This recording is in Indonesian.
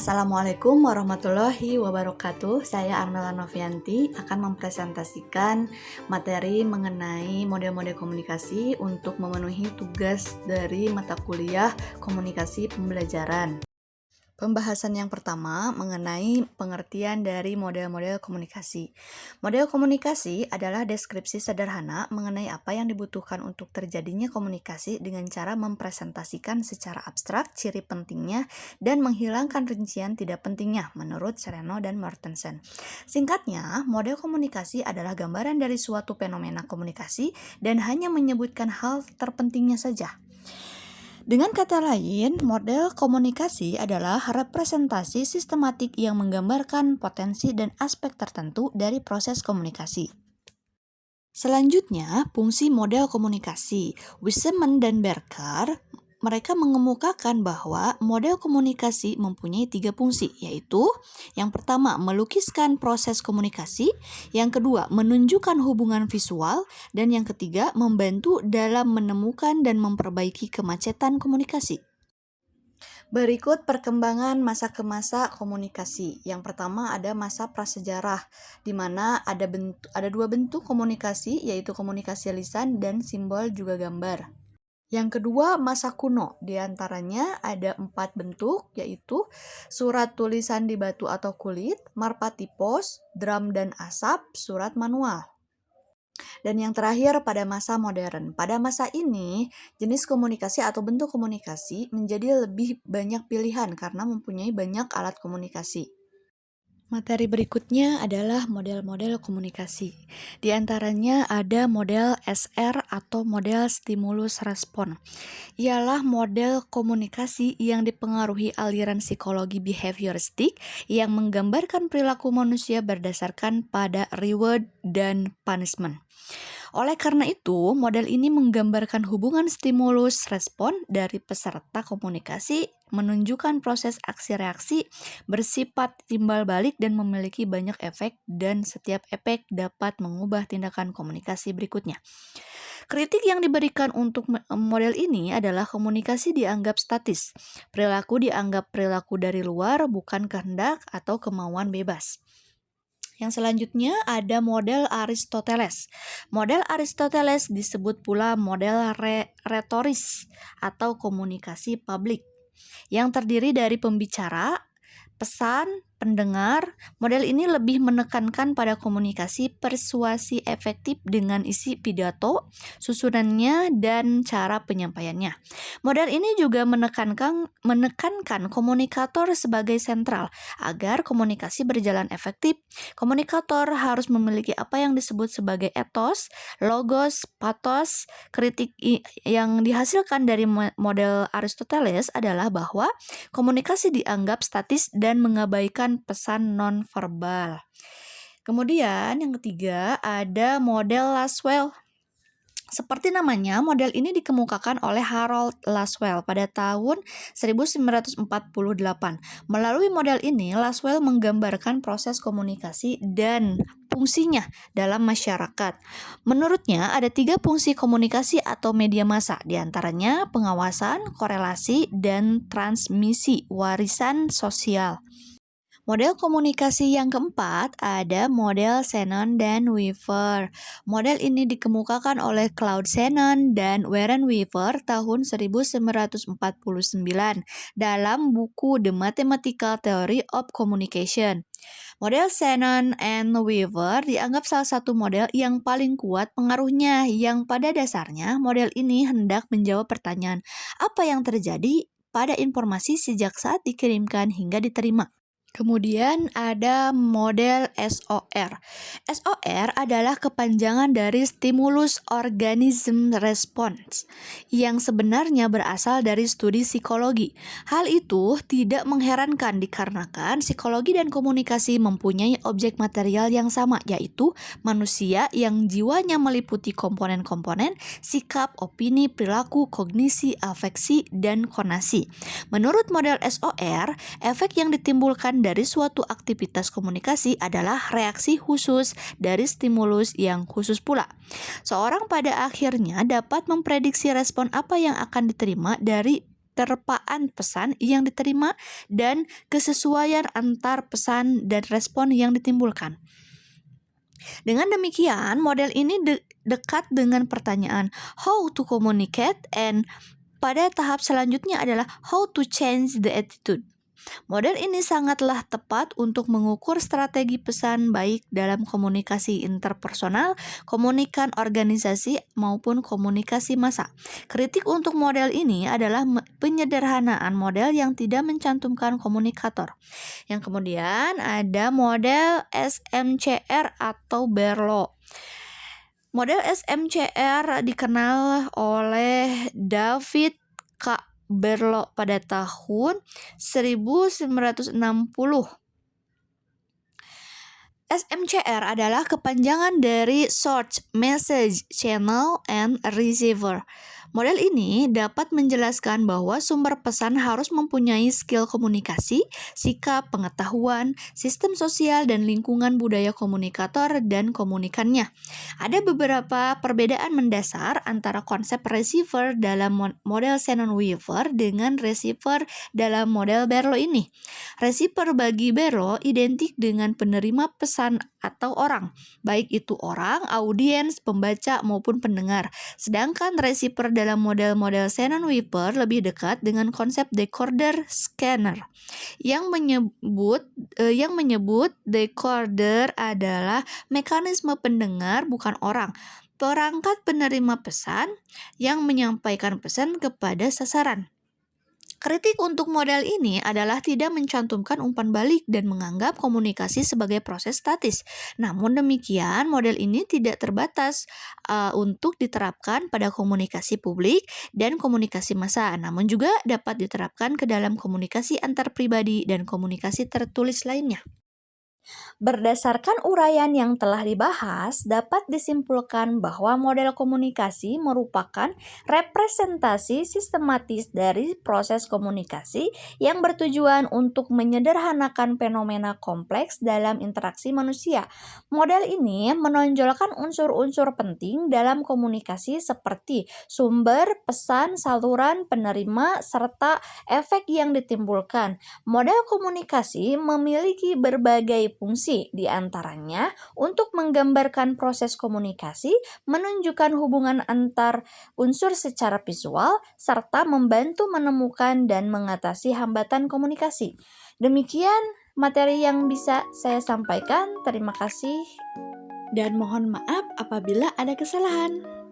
Assalamualaikum warahmatullahi wabarakatuh. Saya Armela Novianti akan mempresentasikan materi mengenai model-model komunikasi untuk memenuhi tugas dari mata kuliah komunikasi pembelajaran. Pembahasan yang pertama mengenai pengertian dari model-model komunikasi. Model komunikasi adalah deskripsi sederhana mengenai apa yang dibutuhkan untuk terjadinya komunikasi dengan cara mempresentasikan secara abstrak ciri pentingnya dan menghilangkan rincian tidak pentingnya menurut Sereno dan Mortensen. Singkatnya, model komunikasi adalah gambaran dari suatu fenomena komunikasi dan hanya menyebutkan hal terpentingnya saja. Dengan kata lain, model komunikasi adalah representasi sistematik yang menggambarkan potensi dan aspek tertentu dari proses komunikasi. Selanjutnya, fungsi model komunikasi. Wiseman dan Berker, mereka mengemukakan bahwa model komunikasi mempunyai 3 fungsi, yaitu yang pertama, melukiskan proses komunikasi, yang kedua, menunjukkan hubungan visual, dan yang ketiga, membantu dalam menemukan dan memperbaiki kemacetan komunikasi. Berikut perkembangan masa ke masa komunikasi. Yang pertama ada masa prasejarah, di mana ada 2 bentuk komunikasi, yaitu komunikasi lisan dan simbol juga gambar. Yang kedua, masa kuno. Di antaranya ada 4 bentuk, yaitu surat tulisan di batu atau kulit, marpati pos, drum dan asap, surat manual. Dan yang terakhir, pada masa modern. Pada masa ini, jenis komunikasi atau bentuk komunikasi menjadi lebih banyak pilihan karena mempunyai banyak alat komunikasi. Materi berikutnya adalah model-model komunikasi. Di antaranya ada model SR atau model stimulus respon. Ialah model komunikasi yang dipengaruhi aliran psikologi behavioristik yang menggambarkan perilaku manusia berdasarkan pada reward dan punishment. Oleh karena itu, model ini menggambarkan hubungan stimulus respon dari peserta komunikasi, menunjukkan proses aksi-reaksi, bersifat timbal balik dan memiliki banyak efek, dan setiap efek dapat mengubah tindakan komunikasi berikutnya. Kritik yang diberikan untuk model ini adalah komunikasi dianggap statis. Perilaku dianggap perilaku dari luar, bukan kehendak atau kemauan bebas. Yang selanjutnya ada model Aristoteles. Model Aristoteles disebut pula model retoris atau komunikasi publik, yang terdiri dari pembicara, pesan, pendengar. Model ini lebih menekankan pada komunikasi persuasi efektif dengan isi pidato, susunannya, dan cara penyampaiannya. Model ini juga menekankan komunikator sebagai sentral. Agar komunikasi berjalan efektif, komunikator harus memiliki apa yang disebut sebagai etos, logos, pathos. Kritik yang dihasilkan dari model Aristoteles adalah bahwa komunikasi dianggap statis dan mengabaikan pesan nonverbal. Kemudian yang ketiga ada model Lasswell. Seperti namanya, model ini dikemukakan oleh Harold Lasswell pada tahun 1948. Melalui model ini, Lasswell menggambarkan proses komunikasi dan fungsinya dalam masyarakat. Menurutnya, ada 3 fungsi komunikasi atau media massa, diantaranya pengawasan, korelasi, dan transmisi warisan sosial. Model komunikasi yang keempat ada model Shannon dan Weaver. Model ini dikemukakan oleh Claude Shannon dan Warren Weaver tahun 1949 dalam buku The Mathematical Theory of Communication. Model Shannon and Weaver dianggap salah satu model yang paling kuat pengaruhnya, yang pada dasarnya model ini hendak menjawab pertanyaan apa yang terjadi pada informasi sejak saat dikirimkan hingga diterima. Kemudian ada model SOR. SOR adalah kepanjangan dari Stimulus Organism Response yang sebenarnya berasal dari studi psikologi. Hal itu tidak mengherankan dikarenakan psikologi dan komunikasi mempunyai objek material yang sama, yaitu manusia yang jiwanya meliputi komponen-komponen sikap, opini, perilaku, kognisi, afeksi, dan konasi. Menurut model SOR, efek yang ditimbulkan dari suatu aktivitas komunikasi adalah reaksi khusus dari stimulus yang khusus pula. Seorang pada akhirnya dapat memprediksi respon apa yang akan diterima dari keterpaan pesan yang diterima dan kesesuaian antar pesan dan respon yang ditimbulkan. Dengan demikian, model ini dekat dengan pertanyaan how to communicate, and pada tahap selanjutnya adalah how to change the attitude. Model ini sangatlah tepat untuk mengukur strategi pesan baik dalam komunikasi interpersonal, komunikan organisasi, maupun komunikasi massa. Kritik untuk model ini adalah penyederhanaan model yang tidak mencantumkan komunikator. Yang kemudian ada model SMCR atau Berlo. Model SMCR dikenal oleh David K. Berlo pada tahun 1960. SMCR adalah kepanjangan dari Source, Message, Channel, and Receiver. Model ini dapat menjelaskan bahwa sumber pesan harus mempunyai skill komunikasi, sikap, pengetahuan, sistem sosial, dan lingkungan budaya komunikator dan komunikannya. Ada beberapa perbedaan mendasar antara konsep receiver dalam model Shannon-Weaver dengan receiver dalam model Berlo ini. Receiver bagi Berlo identik dengan penerima pesan atau orang, baik itu orang, audiens, pembaca, maupun pendengar. Sedangkan receiver dalam model-model Shannon-Weaver lebih dekat dengan konsep decoder scanner yang menyebut decoder adalah mekanisme pendengar, bukan orang, perangkat penerima pesan yang menyampaikan pesan kepada sasaran. Kritik untuk model ini adalah tidak mencantumkan umpan balik dan menganggap komunikasi sebagai proses statis. Namun demikian, model ini tidak terbatas untuk diterapkan pada komunikasi publik dan komunikasi massa, namun juga dapat diterapkan ke dalam komunikasi antar pribadi dan komunikasi tertulis lainnya. Berdasarkan uraian yang telah dibahas, dapat disimpulkan bahwa model komunikasi merupakan representasi sistematis dari proses komunikasi yang bertujuan untuk menyederhanakan fenomena kompleks dalam interaksi manusia. Model ini menonjolkan unsur-unsur penting dalam komunikasi seperti sumber, pesan, saluran, penerima, serta efek yang ditimbulkan. Model komunikasi memiliki berbagai fungsi, di antaranya untuk menggambarkan proses komunikasi, menunjukkan hubungan antar unsur secara visual, serta membantu menemukan dan mengatasi hambatan komunikasi. Demikian materi yang bisa saya sampaikan. Terima kasih dan mohon maaf apabila ada kesalahan.